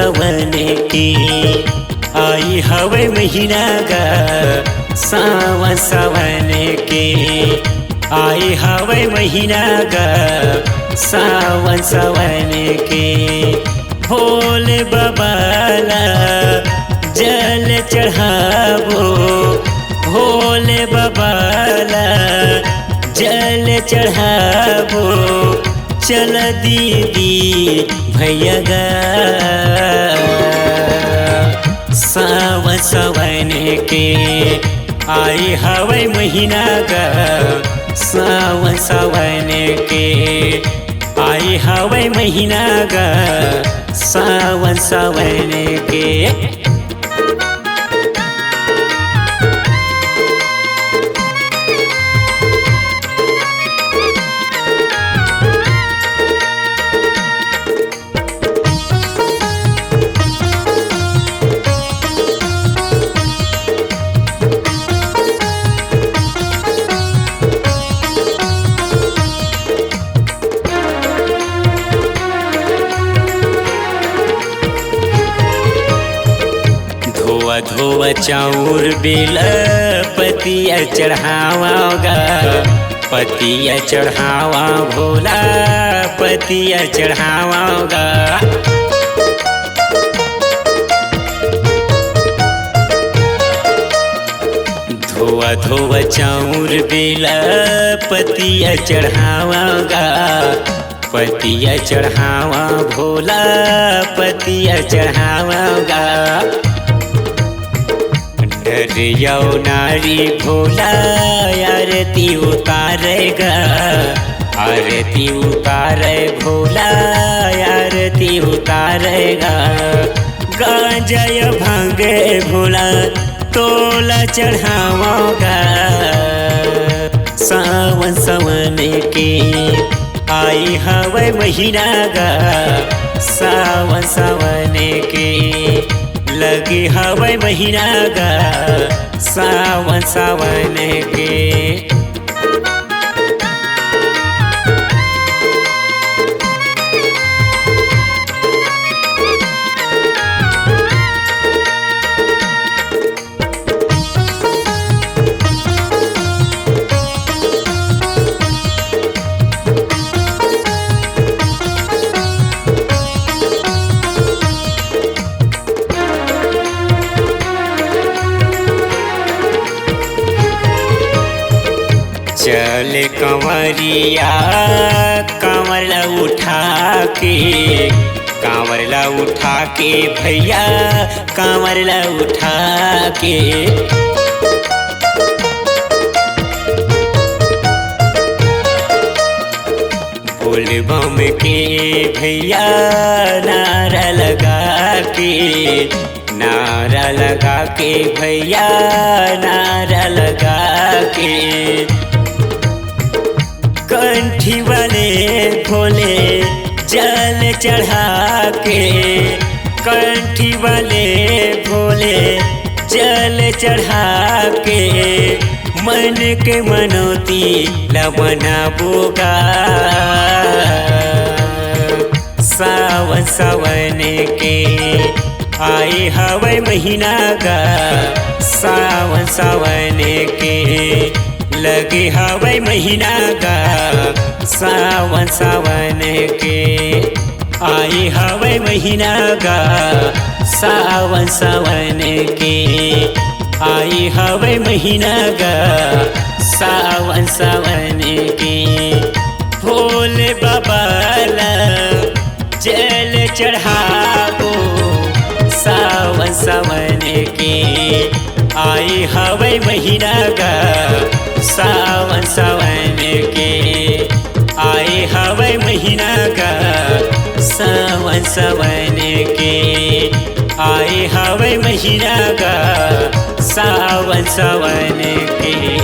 सवन के आई हवे महीना गा सावन सवन के आई हवे महीना गा सावन सवन के भोले बाबाला जल चढ़ावो भोले बाबाला जल चढ़ावो चल दीदी भैया गा सावन सवन के आई हवे महीना गा सावन सवन के आई हवे महीना गा सावन सवन के धोवा चाउर बेल पतिया चढ़ावागा पतिया चढ़ावा भोला पतिया चढ़ावागा धोवा चाउर बेल पतिया चढ़ावागा पतिया चढ़ावा भोला पतिया चढ़ावागा डरियो नारी भोला आरती उतारेगा आरती उतारे भोला आरती उतारेगा गांजय भांगे भोला तोला चढ़ावागा सावन सवन के आई हवे महीना गा सावन सवन के लगी हवे महीना गा सावन सवन के चल कंवरिया कांवरला उठा के भैया कांवरला उठा के बोल बम के भैया नारा लगा के भैया नारा लगा के कंठी वाले भोले जल चढ़ा के कंठी वाले भोले जल चढ़ा के मन के मनोती लमना बोगा सावन सवन के आई हवे महीना गा सावन सवन के लगे हवे महीना गा सावन सवन के आई हवे महीना गा सावन सवन के आई हवे महीना गा सावन सवन के भोले बाबाला जल चढ़ावो सावन सवन के आई हवे महीना गा सावन सवन के आई हवे महीना गा सावन सवन के आई हवे महीना गा सावन सवन के।